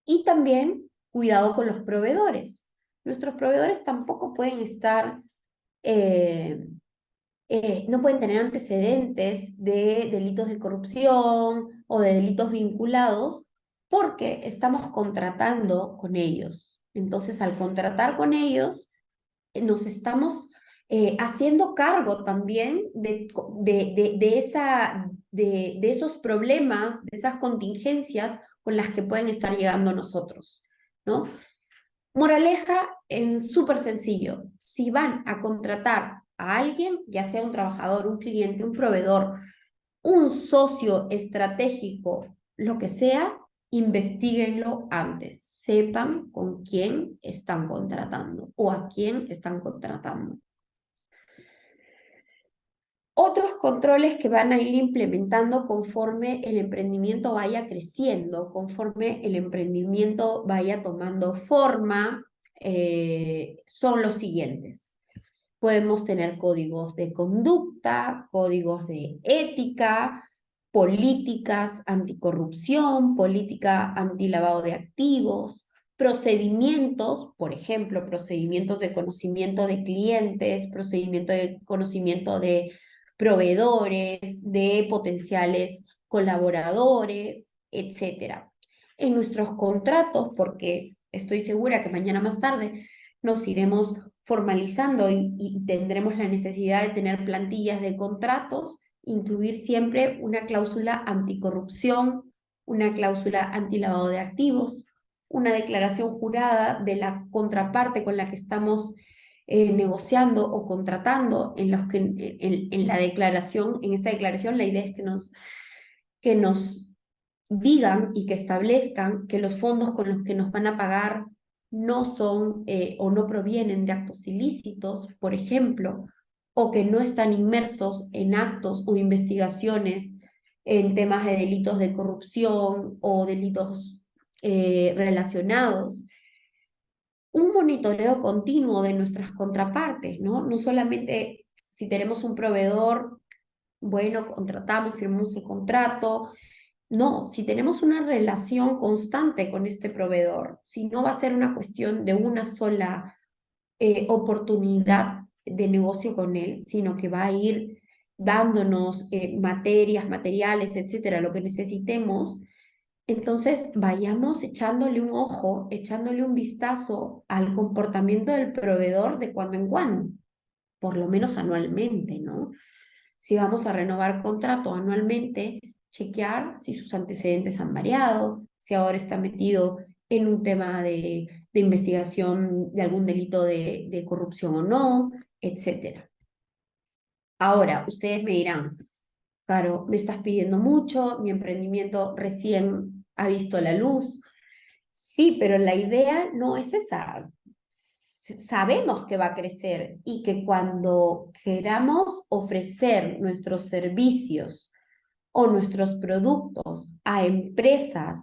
Y también cuidado con los proveedores. Nuestros proveedores tampoco pueden estar, no pueden tener antecedentes de delitos de corrupción o de delitos vinculados porque estamos contratando con ellos. Entonces, al contratar con ellos, nos estamos haciendo cargo también de esos problemas, de esas contingencias con las que pueden estar llegando a nosotros, ¿no? Moraleja en súper sencillo. Si van a contratar a alguien, ya sea un trabajador, un cliente, un proveedor, un socio estratégico, lo que sea, investíguenlo antes. Sepan con quién están contratando o a quién están contratando. Otros controles que van a ir implementando conforme el emprendimiento vaya creciendo, conforme el emprendimiento vaya tomando forma, son los siguientes. Podemos tener códigos de conducta, códigos de ética, políticas anticorrupción, política antilavado de activos, procedimientos, por ejemplo, procedimientos de conocimiento de clientes, procedimiento de conocimiento de proveedores, de potenciales colaboradores, etcétera. En nuestros contratos, porque estoy segura que mañana más tarde nos iremos formalizando y tendremos la necesidad de tener plantillas de contratos, incluir siempre una cláusula anticorrupción, una cláusula antilavado de activos, una declaración jurada de la contraparte con la que estamos negociando o contratando, en la declaración, en esta declaración la idea es que nos digan y que establezcan que los fondos con los que nos van a pagar no son o no provienen de actos ilícitos, por ejemplo, o que no están inmersos en actos o investigaciones en temas de delitos de corrupción o delitos relacionados. Un monitoreo continuo de nuestras contrapartes, ¿no? No solamente si tenemos un proveedor, bueno, contratamos, firmamos el contrato. No, si tenemos una relación constante con este proveedor, si no va a ser una cuestión de una sola oportunidad de negocio con él, sino que va a ir dándonos materias, materiales, etcétera, lo que necesitemos, entonces vayamos echándole un ojo, echándole un vistazo al comportamiento del proveedor de cuando en cuando, por lo menos anualmente, ¿no? Si vamos a renovar contrato anualmente, chequear si sus antecedentes han variado, si ahora está metido en un tema de investigación de algún delito de corrupción o no, etcétera. Ahora, ustedes me dirán, claro, me estás pidiendo mucho, mi emprendimiento recién ha visto la luz. Sí, pero la idea no es esa. Sabemos que va a crecer y que cuando queramos ofrecer nuestros servicios o nuestros productos a empresas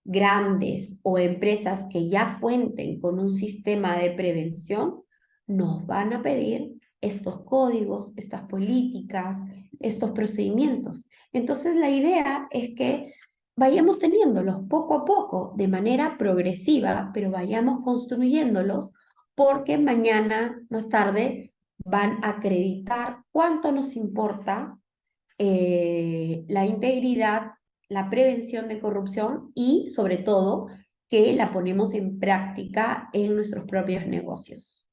grandes o empresas que ya cuenten con un sistema de prevención, nos van a pedir estos códigos, estas políticas, estos procedimientos. Entonces la idea es que vayamos teniéndolos poco a poco, de manera progresiva, pero vayamos construyéndolos porque mañana, más tarde, van a acreditar cuánto nos importa la integridad, la prevención de corrupción y, sobre todo, que la ponemos en práctica en nuestros propios negocios.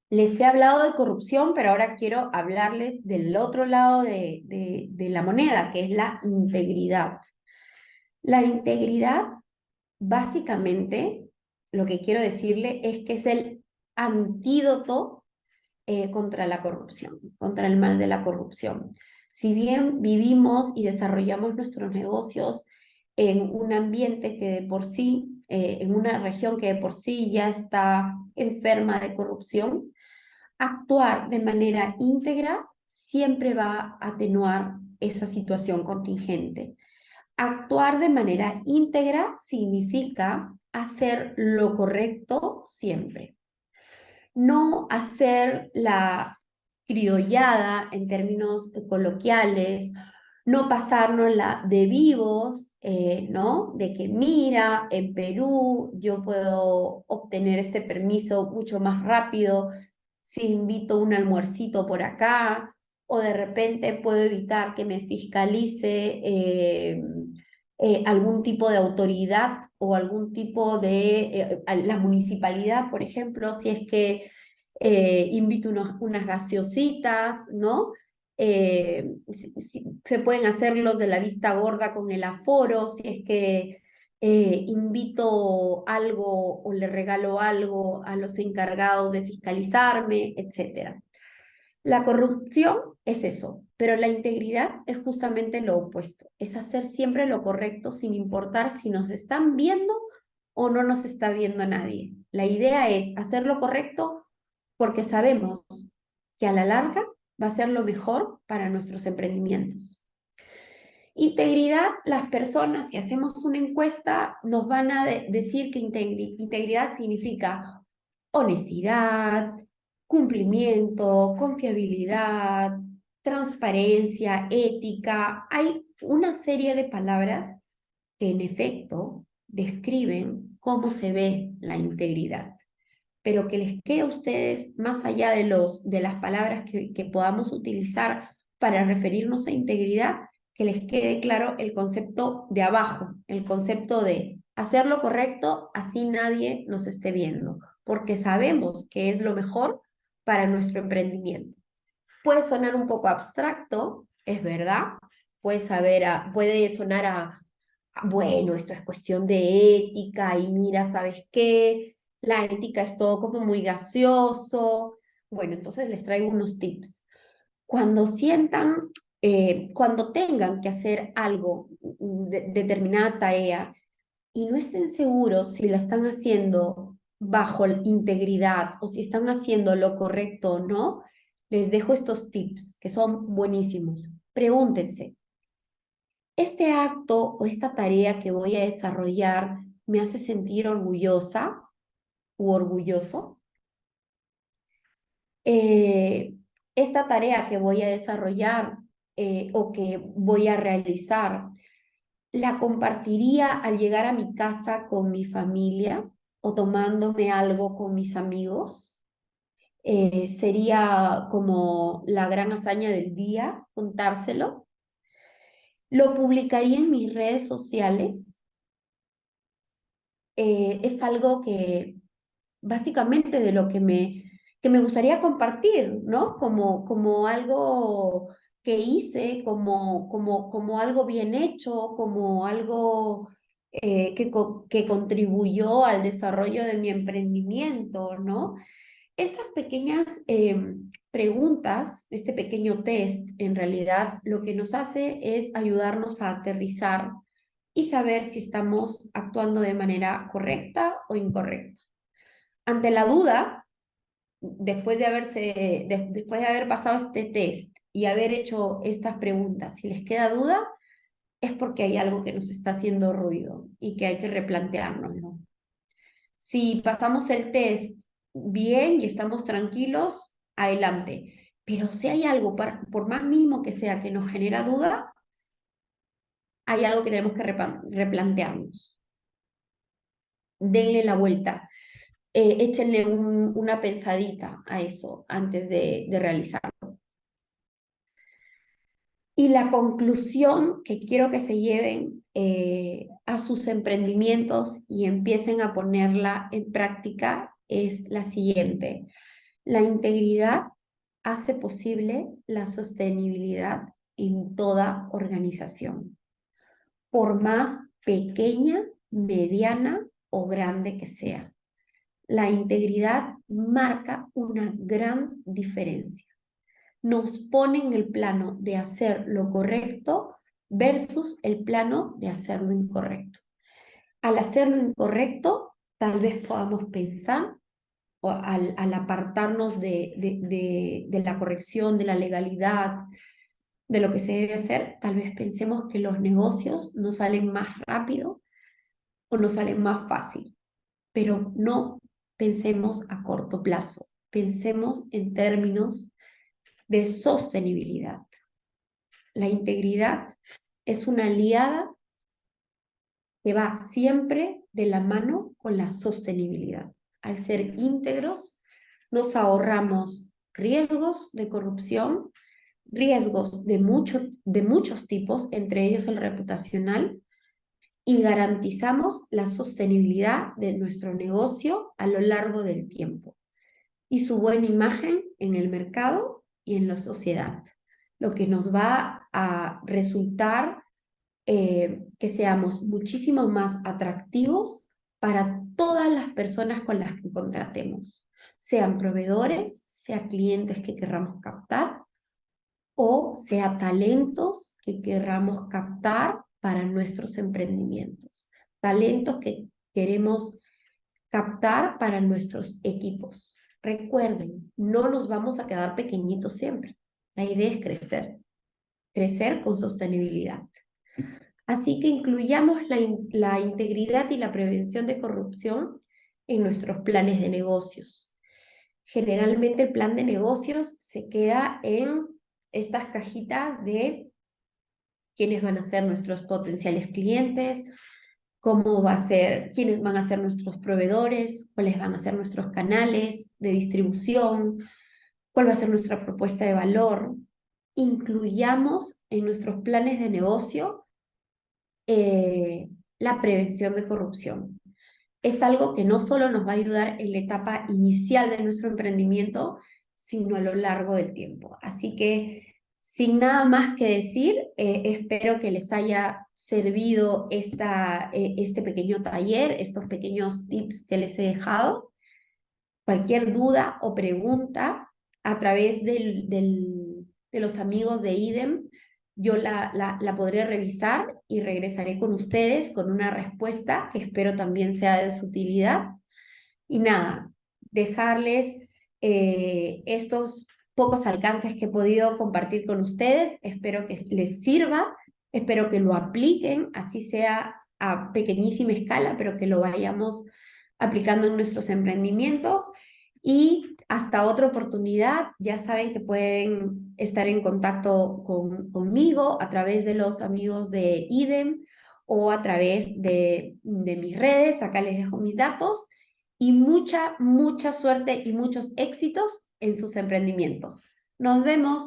Les he hablado de corrupción, pero ahora quiero hablarles del otro lado de la moneda, que es la integridad. La integridad, básicamente, lo que quiero decirle es que es el antídoto contra la corrupción, contra el mal de la corrupción. Si bien vivimos y desarrollamos nuestros negocios en un ambiente que de por sí, en una región que de por sí ya está enferma de corrupción, actuar de manera íntegra siempre va a atenuar esa situación contingente. Actuar de manera íntegra significa hacer lo correcto siempre, no hacer la criollada en términos coloquiales, no pasarnos la de vivos, ¿no? De que mira, en Perú yo puedo obtener este permiso mucho más rápido si invito un almuercito por acá, o de repente puedo evitar que me fiscalice algún tipo de autoridad o algún tipo de, la municipalidad, por ejemplo, si es que invito unas gaseositas, ¿no? Se pueden hacer los de la vista gorda con el aforo, si es que invito algo o le regalo algo a los encargados de fiscalizarme, etcétera. La corrupción es eso, pero la integridad es justamente lo opuesto, es hacer siempre lo correcto sin importar si nos están viendo o no nos está viendo nadie. La idea es hacer lo correcto porque sabemos que a la larga va a ser lo mejor para nuestros emprendimientos. Integridad, las personas, si hacemos una encuesta, nos van a decir que integridad significa honestidad, cumplimiento, confiabilidad, transparencia, ética. Hay una serie de palabras que en efecto describen cómo se ve la integridad, pero que les quede a ustedes, más allá de las palabras que podamos utilizar para referirnos a integridad, que les quede claro el concepto de abajo, el concepto de hacer lo correcto, así nadie nos esté viendo, porque sabemos que es lo mejor para nuestro emprendimiento. Puede sonar un poco abstracto, es verdad, puede sonar bueno, esto es cuestión de ética y mira, ¿sabes qué? La ética es todo como muy gaseoso. Bueno, entonces les traigo unos tips. Cuando sientan, cuando tengan que hacer algo, determinada tarea, y no estén seguros si la están haciendo bajo integridad o si están haciendo lo correcto o no, les dejo estos tips que son buenísimos. Pregúntense, ¿este acto o esta tarea que voy a desarrollar me hace sentir orgullosa u orgulloso? Eh, esta tarea que voy a desarrollar o que voy a realizar, ¿la compartiría al llegar a mi casa con mi familia o tomándome algo con mis amigos? ¿Sería como la gran hazaña del día contárselo? ¿Lo publicaría en mis redes sociales? Es algo que básicamente de lo que me gustaría compartir, ¿no? Como algo que hice, como algo bien hecho, como algo que contribuyó al desarrollo de mi emprendimiento, ¿no? Estas pequeñas preguntas, este pequeño test, en realidad lo que nos hace es ayudarnos a aterrizar y saber si estamos actuando de manera correcta o incorrecta. Ante la duda, después de haber pasado este test y haber hecho estas preguntas, si les queda duda, es porque hay algo que nos está haciendo ruido y que hay que replantearnos, ¿no? Si pasamos el test bien y estamos tranquilos, adelante. Pero si hay algo, por más mínimo que sea, que nos genera duda, hay algo que tenemos que replantearnos. Denle la vuelta, échenle una pensadita a eso antes de realizarlo. Y la conclusión que quiero que se lleven a sus emprendimientos y empiecen a ponerla en práctica es la siguiente. La integridad hace posible la sostenibilidad en toda organización, por más pequeña, mediana o grande que sea. la integridad marca una gran diferencia. Nos pone en el plano de hacer lo correcto versus el plano de hacer lo incorrecto. Al hacer lo incorrecto, tal vez podamos pensar, o al apartarnos de la corrección, de la legalidad, de lo que se debe hacer, tal vez pensemos que los negocios nos salen más rápido o nos salen más fácil, pero no pensemos a corto plazo, pensemos en términos de sostenibilidad. La integridad es una aliada que va siempre de la mano con la sostenibilidad. Al ser íntegros, nos ahorramos riesgos de corrupción, riesgos de muchos tipos, entre ellos el reputacional, y garantizamos la sostenibilidad de nuestro negocio a lo largo del tiempo y su buena imagen en el mercado y en la sociedad, lo que nos va a resultar que seamos muchísimo más atractivos para todas las personas con las que contratemos, sean proveedores, sean clientes que querramos captar o sea talentos que querramos captar para nuestros emprendimientos, talentos que queremos captar para nuestros equipos. Recuerden, no nos vamos a quedar pequeñitos siempre. La idea es crecer, crecer con sostenibilidad. Así que incluyamos la integridad y la prevención de corrupción en nuestros planes de negocios. Generalmente el plan de negocios se queda en estas cajitas de quiénes van a ser nuestros potenciales clientes, cómo va a ser, quiénes van a ser nuestros proveedores, cuáles van a ser nuestros canales de distribución, cuál va a ser nuestra propuesta de valor. Incluyamos en nuestros planes de negocio la prevención de corrupción. Es algo que no solo nos va a ayudar en la etapa inicial de nuestro emprendimiento, sino a lo largo del tiempo. Así que, sin nada más que decir, espero que les haya servido este pequeño taller, estos pequeños tips que les he dejado. Cualquier duda o pregunta a través de los amigos de IDEM, yo la podré revisar y regresaré con ustedes con una respuesta que espero también sea de su utilidad. Y nada, dejarles estos pocos alcances que he podido compartir con ustedes. Espero que les sirva, espero que lo apliquen, así sea a pequeñísima escala, pero que lo vayamos aplicando en nuestros emprendimientos. Y hasta otra oportunidad, ya saben que pueden estar en contacto conmigo a través de los amigos de IDEM o a través de mis redes. Acá les dejo mis datos y mucha suerte y muchos éxitos en sus emprendimientos. Nos vemos.